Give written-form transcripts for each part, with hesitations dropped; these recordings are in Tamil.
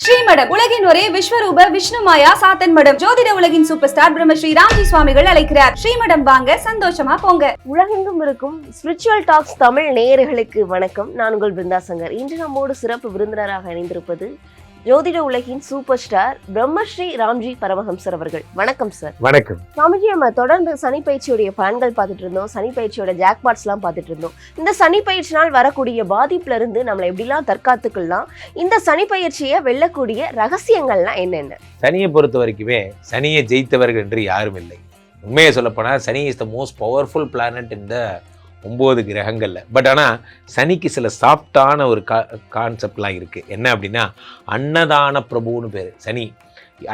ஸ்ரீமடம் உலகின் ஒரே விஸ்வரூப விஷ்ணுமாயா சாத்தன் மடம். ஜோதிட உலகின் சூப்பர் ஸ்டார் பிரம்மஸ்ரீ ராம்ஜி சுவாமிகள் அழைக்கிறார். ஸ்ரீமடம் வாங்க, சந்தோஷமா போங்க. உலகெங்கும் இருக்கும் ஸ்பிரிச்சுவல் டாக்ஸ் தமிழ் நேயர்களுக்கு வணக்கம். நான் உங்கள் பிருந்தா சங்கர். இன்று நம்மோடு சிறப்பு விருந்தினராக இணைந்திருப்பது ஜோதிட உலகின் சூப்பர் ஸ்டார் பிரம்மஸ்ரீ ராம்ஜி பரமஹம்சர் அவர்கள். வணக்கம் சார். வணக்கம் சுவாமிஜி. நம்ம தொடர்ந்து சனி பயிற்சியுடைய பலன்கள் பார்த்துட்டு இருந்தோம், சனி பயிற்சியோட ஜாக்பாட்ஸ் எல்லாம் பார்த்துட்டு இருந்தோம். இந்த சனி பயிற்சினால் வரக்கூடிய பாதிப்புல இருந்து நம்மளை எப்படிலாம் தற்காத்துக்கலாம், இந்த சனி பயிற்சியை வெல்லக்கூடிய ரகசியங்கள்லாம் என்னென்ன? சனியை பொறுத்த வரைக்குமே சனியை ஜெயித்தவர்கள் என்று யாரும் இல்லை. உண்மையை சொல்லப்போனால் Shani is the most powerful planet இந்த 9 கிரகங்கள்ல. பட் ஆனால் சனிக்கு சில சாஃப்டான ஒரு கான்செப்ட்லாம் இருக்குது. என்ன அப்படின்னா, அன்னதான பிரபுன்னு பேர். சனி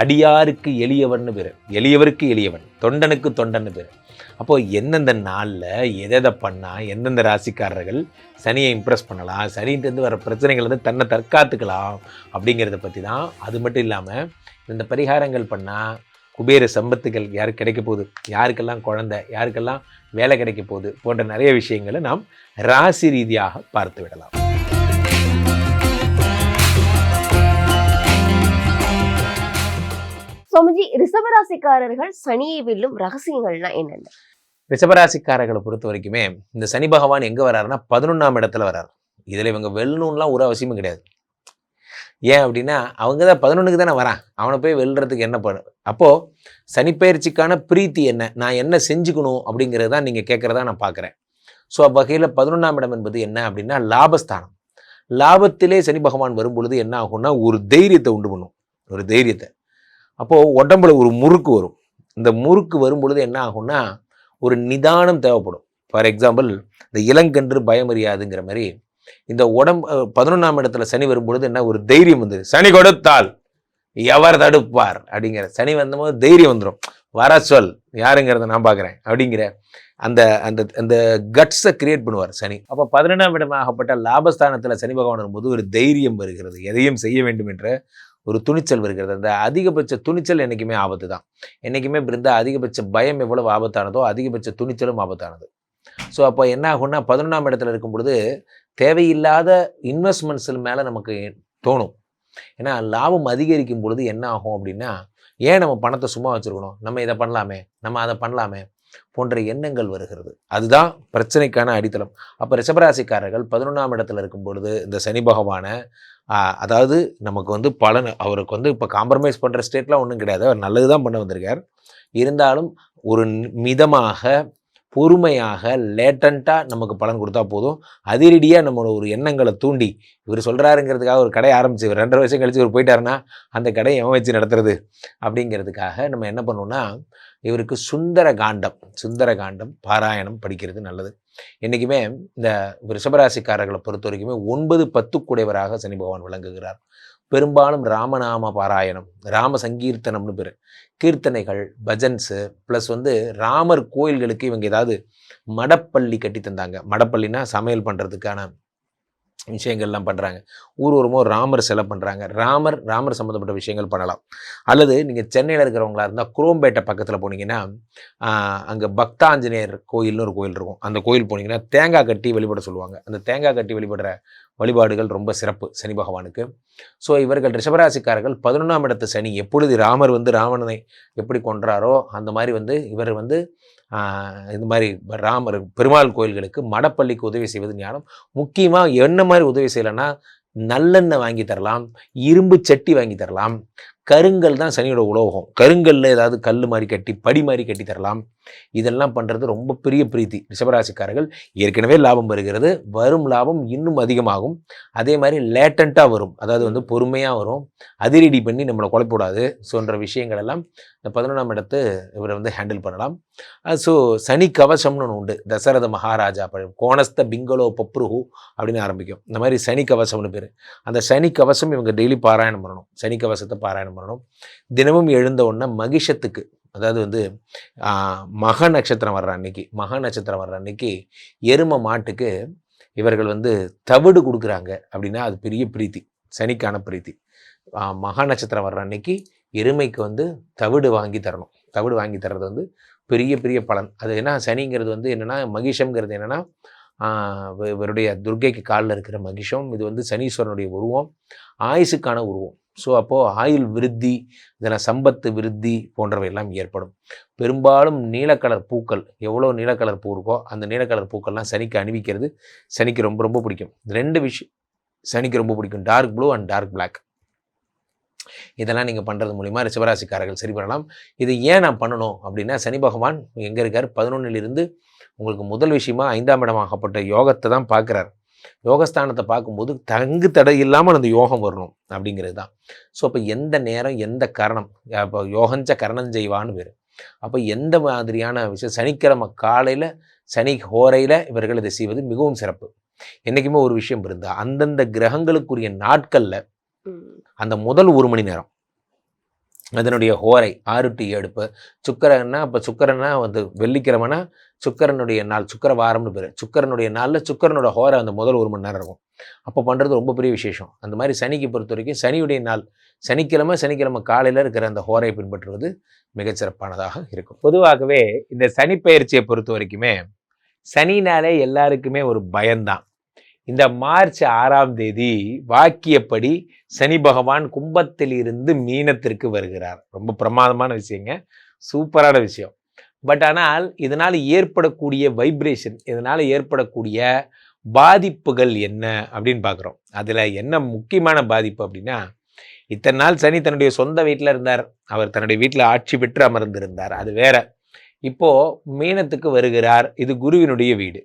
அடியாருக்கு எளியவன்னு பேர், எளியவருக்கு எளியவன், தொண்டனுக்கு தொண்டன்னு பேர். அப்போது எந்தெந்த நாளில் எதை பண்ணால் எந்தெந்த ராசிக்காரர்கள் சனியை இம்ப்ரெஸ் பண்ணலாம், சனிகிட்டேருந்து வர பிரச்சனைகள் வந்து தன்னை தற்காத்துக்கலாம் அப்படிங்கிறத பற்றி தான். அது மட்டும் இல்லாமல் இந்த பரிகாரங்கள் பண்ணால் குபேர சம்பத்துகள் யாருக்கு கிடைக்க போகுது, யாருக்கெல்லாம் குழந்தை, யாருக்கெல்லாம் வேலை கிடைக்க போகுது போன்ற நிறைய விஷயங்களை நாம் ராசி ரீதியாக பார்த்து விடலாம். சுவாமிஜி, ரிஷபராசிக்காரர்கள் சனியை வெல்லும் ரகசியங்கள்லாம் என்னென்ன? ரிஷபராசிக்காரர்களை பொறுத்த வரைக்குமே இந்த சனி பகவான் எங்கே வர்றாருன்னா 11ஆம் இடத்துல வர்றாரு. இதில் இவங்க வெல்லணும்லாம் ஒரு அவசியமும் கிடையாது. ஏன் அப்படின்னா, அவங்க தான் 11க்கு தானே வரான், அவனை போய் வெல்றதுக்கு என்ன பண்ணு. அப்போது சனிப்பெயர்ச்சிக்கான பிரீத்தி என்ன, நான் என்ன செஞ்சுக்கணும் அப்படிங்கிறது தான் நீங்கள் கேட்குறதா நான் பார்க்குறேன். ஸோ வகையில் 11ஆம் இடம் என்பது என்ன அப்படின்னா லாபஸ்தானம். லாபத்திலே சனி பகவான் வரும் பொழுது என்ன ஆகும்னா ஒரு தைரியத்தை உண்டு பண்ணும், ஒரு தைரியத்தை. அப்போது உடம்புல ஒரு முறுக்கு வரும். இந்த முறுக்கு வரும் பொழுது என்ன ஆகும்னா ஒரு நிதானம் தேவைப்படும். ஃபார் எக்ஸாம்பிள், இந்த இளங்கன்று பயமறியாதுங்கிற மாதிரி இந்த உடம்பு 11ஆம் இடத்துல சனி வரும்பொழுது என்ன ஒரு தைரியம் வந்தது. சனி கொடுத்தால் எவர் தடுப்பார் அப்படிங்கிற, சனி வந்தபோது தைரியம் வந்துடும். வர சொல், யாருங்கிறத நான் பார்க்குறேன் அப்படிங்கிற அந்த அந்த அந்த கட்ஸை கிரியேட் பண்ணுவார் சனி. அப்போ 11ஆம் இடம் ஆகப்பட்ட லாபஸ்தானத்தில் சனி பகவான் வரும்போது ஒரு தைரியம் வருகிறது, எதையும் செய்ய வேண்டும் என்ற ஒரு துணிச்சல் வருகிறது. அந்த அதிகபட்ச துணிச்சல் என்றைக்குமே ஆபத்து தான். என்றைக்குமே இருந்தால் அதிகபட்ச பயம் எவ்வளவு ஆபத்தானதோ அதிகபட்ச துணிச்சலும் ஆபத்தானது. ஸோ அப்போ என்ன ஆகும்னா 11ஆம் இடத்துல இருக்கும் பொழுது தேவையில்லாத இன்வெஸ்ட்மெண்ட்ஸ் மேலே நமக்கு தோணும். ஏன்னா லாபம் அதிகரிக்கும் பொழுது என்ன ஆகும் அப்படின்னா, ஏன் நம்ம பணத்தை சும்மா வச்சுருக்கணும், நம்ம இதை பண்ணலாமே, நம்ம அதை பண்ணலாமே போன்ற எண்ணங்கள் வருகிறது. அதுதான் பிரச்சனைக்கான அடித்தளம். அப்போ ரிஷபராசிக்காரர்கள் 11ஆம் இடத்துல இருக்கும் பொழுது இந்த சனி பகவானை அதாவது நமக்கு வந்து பலன், அவருக்கு வந்து இப்போ காம்ப்ரமைஸ் பண்ணுற ஸ்டேட்லாம் ஒன்றும் கிடையாது, அவர் நல்லது தான் பண்ண வந்திருக்கார். இருந்தாலும் ஒரு மிதமாக பொறுமையாக லேட்டண்ட்டாக நமக்கு பலன் கொடுத்தா போதும். அதிரடியாக நம்மளோட ஒரு எண்ணங்களை தூண்டி, இவர் சொல்கிறாருங்கிறதுக்காக ஒரு கடையை ஆரம்பிச்சு இவர் 2.5 வருஷம் கழிச்சு இவர் போயிட்டாருன்னா அந்த கடையை எவன் வச்சு நடத்துறது அப்படிங்கிறதுக்காக நம்ம என்ன பண்ணோம்னா, இவருக்கு சுந்தர காண்டம் பாராயணம் படிக்கிறது நல்லது. என்றைக்குமே இந்த ரிஷபராசிக்காரர்களை பொறுத்த வரைக்குமே 9-10 கூடையவராக சனி பகவான் விளங்குகிறார். பெரும்பாலும் ராமநாம பாராயணம், ராம சங்கீர்த்தனம்னு பேர், கீர்த்தனைகள், பஜன்ஸு, ப்ளஸ் வந்து ராமர் கோயில்களுக்கு இவங்க ஏதாவது மடப்பள்ளி கட்டி தந்தாங்க. மடப்பள்ளினா சமையல் பண்ணுறதுக்கான விஷயங்கள்லாம் பண்ணுறாங்க. ஊர்வரமோ ராமர் சிலை பண்ணுறாங்க. ராமர் சம்மந்தப்பட்ட விஷயங்கள் பண்ணலாம். அல்லது நீங்கள் சென்னையில் இருக்கிறவங்களா இருந்தால் குரோம்பேட்டை பக்கத்தில் போனீங்கன்னா அங்கே பக்தாஞ்சநேயர் கோயில்னு ஒரு கோயில் இருக்கும். அந்த கோயில் போனீங்கன்னா தேங்காய் கட்டி வழிபட சொல்லுவாங்க. அந்த தேங்காய் கட்டி வழிபடுற வழிபாடுகள் ரொம்ப சிறப்பு சனி பகவானுக்கு. ஸோ இவர்கள் ரிஷபராசிக்காரர்கள் 11ஆம் இடத்து சனி எப்பொழுது ராமர் வந்து ராவணனை எப்படி கொன்றாரோ அந்த மாதிரி வந்து இவர் வந்து இந்த மாதிரி ராமர் பெருமாள் கோயில்களுக்கு மடப்பள்ளிக்கு உதவி செய்வது ஞானம். முக்கியமாக என்ன மாதிரி உதவி செய்யலைன்னா, நல்லெண்ணெய் வாங்கி தரலாம், இரும்பு சட்டி வாங்கி தரலாம். கருங்கல் தான் சனியோட உலோகம். கருங்கல்ல ஏதாவது கல் மாதிரி கட்டி படி மாதிரி கட்டி தரலாம். இதெல்லாம் பண்ணுறது ரொம்ப பெரிய பிரீத்தி. ரிஷபராசிக்காரர்கள் ஏற்கனவே லாபம் வருகிறது, வரும் லாபம் இன்னும் அதிகமாகும். அதே மாதிரி லேட்டண்ட்டாக வரும், அதாவது வந்து பொறுமையாக வரும், அதிரடி பண்ணி நம்மளை குழப்பிடாது. ஸோன்ற விஷயங்கள் எல்லாம் இந்த 11ஆம் இடத்து இவரை வந்து ஹேண்டில் பண்ணலாம். ஸோ சனி கவசம்னு ஒன்று உண்டு. தசரத மகாராஜா கோணஸ்த பிங்களோ பப்ருஹு அப்படின்னு ஆரம்பிக்கும். இந்த மாதிரி சனி கவசம்னு பேர். அந்த சனி கவசம் இவங்க டெய்லி பாராயணம் பண்ணணும். சனி கவசத்தை பாராயணம் பண்ணணும். தினமும் எழுந்த உடனே மகிஷத்துக்கு, அதாவது வந்து மக நட்சத்திரம் வர்ற அன்னைக்கு எரும மாட்டுக்கு இவர்கள் வந்து தவிடு கொடுக்குறாங்க அப்படின்னா அது பெரிய பிரீத்தி, சனிக்கான பிரீத்தி. மக நட்சத்திரம் வர்ற அன்னைக்கு எருமைக்கு வந்து தவிடு வாங்கி தரணும். தவிடு வாங்கி தர்றது வந்து பெரிய பெரிய பலன். அது என்ன, சனிங்கிறது வந்து என்னென்னா, மகிஷங்கிறது என்னென்னா இவருடைய துர்க்கைக்கு காலில் இருக்கிற மகிஷம். இது வந்து சனீஸ்வரனுடைய உருவம், ஆயுசுக்கான உருவம். ஸோ அப்போது ஆயுள் விருத்தி, இதில் சம்பத்து விருத்தி போன்றவை எல்லாம் ஏற்படும். பெரும்பாலும் நீலக்கலர் பூக்கள், எவ்வளோ நீலக்கலர் பூ இருக்கோ அந்த நீலக்கலர் பூக்கள்லாம் சனிக்கு அணிவிக்கிறது சனிக்கு ரொம்ப ரொம்ப பிடிக்கும். 2 விஷயம் சனிக்கு ரொம்ப பிடிக்கும், dark blue and dark black. இதெல்லாம் நீங்கள் பண்ணுறது மூலிமா ரிஷபராசிக்காரர்கள் சரி பண்ணலாம். இது ஏன் நான் பண்ணணும் அப்படின்னா, சனி பகவான் எங்கே இருக்கார்? 11லிருந்து உங்களுக்கு முதல் விஷயமா 5ஆம் இடமாகப்பட்ட யோகத்தை தான் பார்க்குறார். யோகஸ்தானத்தை பார்க்கும்போது தங்கு தடை இல்லாமல் அந்த யோகம் வரணும் அப்படிங்கிறது தான். ஸோ அப்போ எந்த நேரம் எந்த கரணம், இப்போ யோகஞ்ச கரணம் செய்வான்னு பேர். அப்போ எந்த மாதிரியான விஷயம், சனிக்கிழமை காலையில் சனி ஹோரையில் இவர்கள் இதை செய்வது மிகவும் சிறப்பு. என்றைக்குமே ஒரு விஷயம் இருந்தால் அந்தந்த கிரகங்களுக்குரிய நாட்களில் அந்த முதல் 1 மணி நேரம் அதனுடைய ஹோரை 6 to 7. இப்போ சுக்கரன்னா, இப்போ சுக்கரன்னா வந்து வெள்ளிக்கிழமைனா சுக்கரனுடைய நாள், சுக்கர வாரம்னு பேர். சுக்கரனுடைய நாளில் சுக்கரனோட ஹோரை அந்த முதல் 1 மணி நேரம் இருக்கும். அப்போ பண்ணுறது ரொம்ப பெரிய விசேஷம். அந்த மாதிரி சனிக்கு பொறுத்த வரைக்கும் சனியுடைய நாள் சனிக்கிழமை காலையில் இருக்கிற அந்த ஹோரை பின்பற்றுவது மிகச்சிறப்பானதாக இருக்கும். பொதுவாகவே இந்த சனி பயிற்சியை பொறுத்த வரைக்குமே சனினாலே எல்லாருக்குமே ஒரு பயம்தான். இந்த மார்ச் 6ஆம் தேதி வாக்கியப்படி சனி பகவான் கும்பத்தில் இருந்து மீனத்திற்கு வருகிறார். ரொம்ப பிரமாதமான விஷயங்க, சூப்பரான விஷயம். பட் ஆனால் இதனால் ஏற்படக்கூடிய வைப்ரேஷன், இதனால் ஏற்படக்கூடிய பாதிப்புகள் என்ன அப்படின்னு பார்க்குறோம். அதில் என்ன முக்கியமான பாதிப்பு அப்படின்னா, இத்தனை நாள் சனி தன்னுடைய சொந்த வீட்டில் இருந்தார், அவர் தன்னுடைய வீட்டில் ஆட்சி பெற்று அமர்ந்திருந்தார், அது வேற. இப்போ மீனத்துக்கு வருகிறார். இது குருவினுடைய வீடு.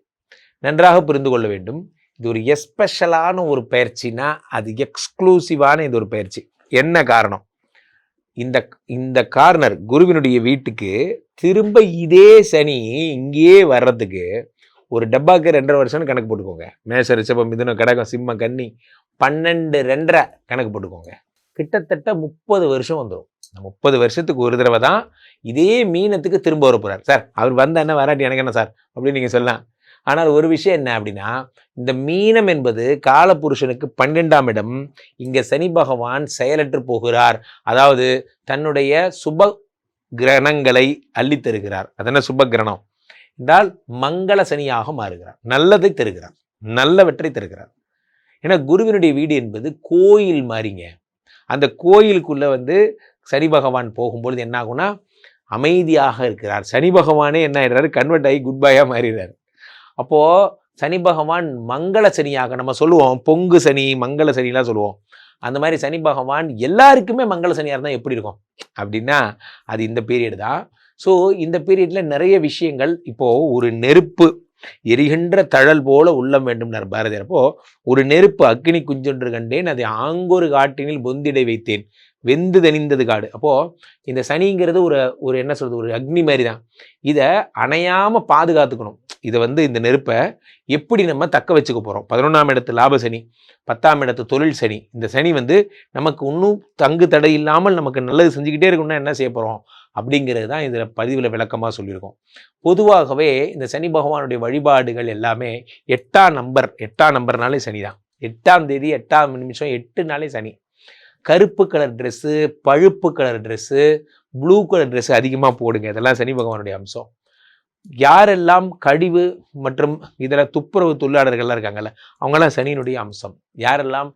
நன்றாக புரிந்து கொள்ள வேண்டும். இது ஒரு எஸ்பெஷலான ஒரு பயிற்சினா அது எக்ஸ்க்ளூசிவான இது ஒரு பயிற்சி. என்ன காரணம்? இந்த கார்னர் குருவினுடைய வீட்டுக்கு திரும்ப இதே சனி இங்கேயே வர்றதுக்கு ஒரு டப்பாக்கு 2.5 வருஷம்னு கணக்கு போட்டுக்கோங்க. மேஷ ரிஷபம் மிதுனம் கடகம் சிம்மம் கன்னி 12 2.5 கணக்கு போட்டுக்கோங்க. கிட்டத்தட்ட 30 வருஷம் வந்துடும். 30 வருஷத்துக்கு ஒரு தடவை தான் இதே மீனத்துக்கு திரும்ப வர போகிறார். சார் அவர் வந்த என்ன வராட்டி எனக்கு என்ன சார் அப்படின்னு நீங்கள் சொல்லலாம். ஆனால் ஒரு விஷயம் என்ன அப்படின்னா, இந்த மீனம் என்பது காலபுருஷனுக்கு 12ஆம் இடம். இங்கே சனி பகவான் செயலற்று போகிறார். அதாவது தன்னுடைய சுப கிரணங்களை அள்ளித்தருகிறார். அதென்ன சுப கிரணம் என்றால் மங்கள சனியாக மாறுகிறார், நல்லதை தருகிறார், நல்லவற்றை தருகிறார். ஏன்னா குருவினுடைய வீடு என்பது கோயில் மாதிரிங்க. அந்த கோயிலுக்குள்ள வந்து சனி பகவான் போகும்பொழுது என்ன ஆகும்னா அமைதியாக இருக்கிறார். சனி பகவானே என்ன ஆயிடுறாரு? கன்வெர்ட் ஆகி குட் பாயா மாறிடுறாரு. அப்போது சனி பகவான் மங்கள சனியாக, நம்ம சொல்லுவோம் பொங்கு சனி மங்கள சனிலாம் சொல்லுவோம். அந்த மாதிரி சனி பகவான் எல்லாருக்குமே மங்கள சனியாக இருந்தால் எப்படி இருக்கும் அப்படின்னா அது இந்த பீரியட் தான். ஸோ இந்த பீரியடில் நிறைய விஷயங்கள், இப்போது ஒரு நெருப்பு எரிகின்ற தழல் போல உள்ளம் வேண்டும்னார் பாரதியார். அப்போ ஒரு நெருப்பு அக்னி குஞ்சொன்று கண்டேன், அதை ஆங்கொரு காட்டினில் பொந்திடை வைத்தேன், வெந்து தணிந்தது காடு. அப்போது இந்த சனிங்கிறது ஒரு என்ன சொல்கிறது, ஒரு அக்னி மாதிரி தான். இதை அணையாமல் பாதுகாத்துக்கணும். இதை வந்து இந்த நெருப்பை எப்படி நம்ம தக்க வச்சுக்க போகிறோம்? 11ஆம் இடத்து லாப சனி, 10ஆம் இடத்து தொழில் சனி. இந்த சனி வந்து நமக்கு இன்னும் தங்கு தடை இல்லாமல் நமக்கு நல்லது செஞ்சுக்கிட்டே இருக்கணும்னா என்ன செய்ய போகிறோம் அப்படிங்கிறது தான் இதில் பதிவில் விளக்கமாக சொல்லியிருக்கோம். பொதுவாகவே இந்த சனி பகவானுடைய வழிபாடுகள் எல்லாமே 8ஆம் நம்பர்னாலே சனி தான். 8ஆம் தேதி 8ஆம் நிமிஷம் 8 சனி. கருப்பு கலர் ட்ரெஸ்ஸு, பழுப்பு colour dress, blue colour dress அதிகமாக போடுங்க. இதெல்லாம் சனி பகவானுடைய அம்சம். யாரெல்லாம் கழிவு மற்றும் இதில் துப்புரவு தொழிலாளர்கள்லாம் இருக்காங்கல்ல, அவங்கெல்லாம் சனியினுடைய அம்சம். யாரெல்லாம்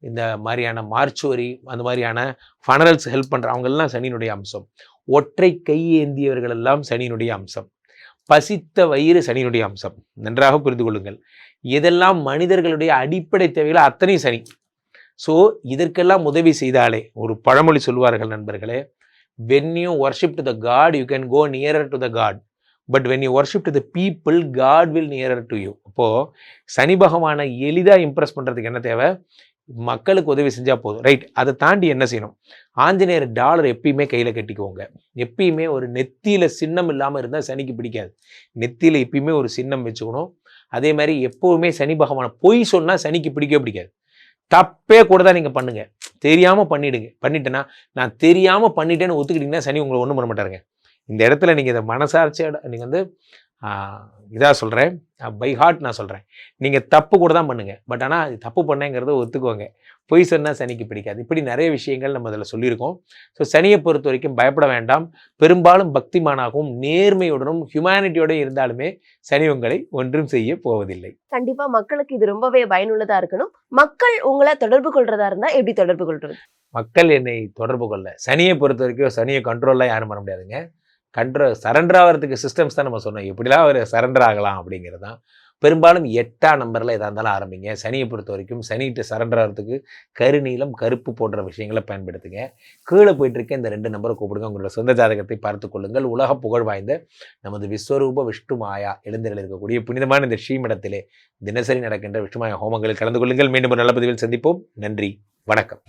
இந்த மாதிரியான மார்ச்சுவரி அந்த மாதிரியான ஃபனரல்ஸ் ஹெல்ப் பண்ணுற அவங்கெல்லாம் சனியினுடைய அம்சம். ஒற்றை கை ஏந்தியவர்கள் எல்லாம் சனியினுடைய அம்சம். பசித்த வயிறு சனியினுடைய அம்சம். நன்றாக புரிந்து கொள்ளுங்கள். இதெல்லாம் மனிதர்களுடைய அடிப்படை தேவைகள் அத்தனை சனி. ஸோ இதற்கெல்லாம் உதவி செய்தாலே, ஒரு பழமொழி சொல்வார்கள் நண்பர்களே, when you worship to the God you can go nearer to the God, but when you worship to the people God will nearer to you. அப்போது சனி பகவானை எளிதாக இம்ப்ரெஸ் பண்ணுறதுக்கு என்ன தேவை? மக்களுக்கு உதவி செஞ்சால் போதும், ரைட்? அதை தாண்டி என்ன செய்யணும்? ஆஞ்சநேயர் டாலர் எப்பயுமே கையில் கட்டிக்கோங்க. எப்பயுமே ஒரு நெத்தியில் சின்னம் இல்லாமல் இருந்தால் சனிக்கு பிடிக்காது. நெத்தியில் எப்பயுமே ஒரு சின்னம் வச்சுக்கணும். அதே மாதிரி எப்போவுமே சனி பகவானை பொய் சொன்னால் சனிக்கு பிடிக்காது. தப்பே கூட தான் நீங்கள் பண்ணுங்கள், தெரியாமல் பண்ணிவிடுங்க. பண்ணிட்டேன்னா நான் தெரியாமல் பண்ணிட்டேன்னு ஒத்துக்கிட்டிங்கன்னா சனி உங்களை ஒன்றும் பண்ண மாட்டாருங்க. இந்த இடத்துல நீங்கள் இதை மனசாட்சியோட நீங்கள் வந்து இதாக சொல்கிறேன், பை ஹார்ட் நான் சொல்கிறேன், நீங்கள் தப்பு கூட தான் பண்ணுங்கள். பட் ஆனால் அது தப்பு பண்ணேங்கிறத ஒத்துக்குவாங்க. பொய் சொன்னால் சனிக்கு பிடிக்காது. இப்படி நிறைய விஷயங்கள் நம்ம அதில் சொல்லியிருக்கோம். ஸோ சனியை பொறுத்த வரைக்கும் பயப்பட வேண்டாம். பெரும்பாலும் பக்திமானாகவும் நேர்மையுடனும் ஹியூமனிட்டியோட இருந்தாலுமே சனி உங்களை ஒன்றும் செய்ய போவதில்லை. கண்டிப்பா மக்களுக்கு இது ரொம்பவே பயனுள்ளதா இருக்கணும். மக்கள் உங்களை தொடர்பு கொள்றதா இருந்தா எப்படி தொடர்பு கொள்றது? மக்கள் என்னை தொடர்பு கொள்ள. சனியை பொறுத்த வரைக்கும் சனியை கண்ட்ரோல்லாம் யாரும் பண்ண முடியாதுங்க. சரண்டர் ஆகிறதுக்கு சிஸ்டம்ஸ் தான் நம்ம சொன்னோம். எப்படிலாம் அவர் சரண்டர் ஆகலாம் அப்படிங்கிறது தான். பெரும்பாலும் 8ஆம் நம்பரில் எதாக இருந்தாலும் ஆரம்பிங்க. சனியை பொறுத்த வரைக்கும் சனிகிட்ட சரண்டர் ஆகிறதுக்கு கருநீலம், கருப்பு போன்ற விஷயங்களை பயன்படுத்துங்க. கீழே போயிட்டு இருக்க இந்த 2 நம்பரை கூப்பிடுங்க. உங்களோட சொந்த ஜாதகத்தை பார்த்து கொள்ளுங்கள். உலக புகழ் வாய்ந்த நமது விஸ்வரூப விஷ்ணு மாயா எழுந்தில் இருக்கக்கூடிய புனிதமான இந்த ஸ்ரீமடத்திலே தினசரி நடக்கின்ற விஷ்ணுமாயா ஹோமங்களில் கலந்து கொள்ளுங்கள். மீண்டும் ஒரு நல்ல பதிவில் சந்திப்போம். நன்றி, வணக்கம்.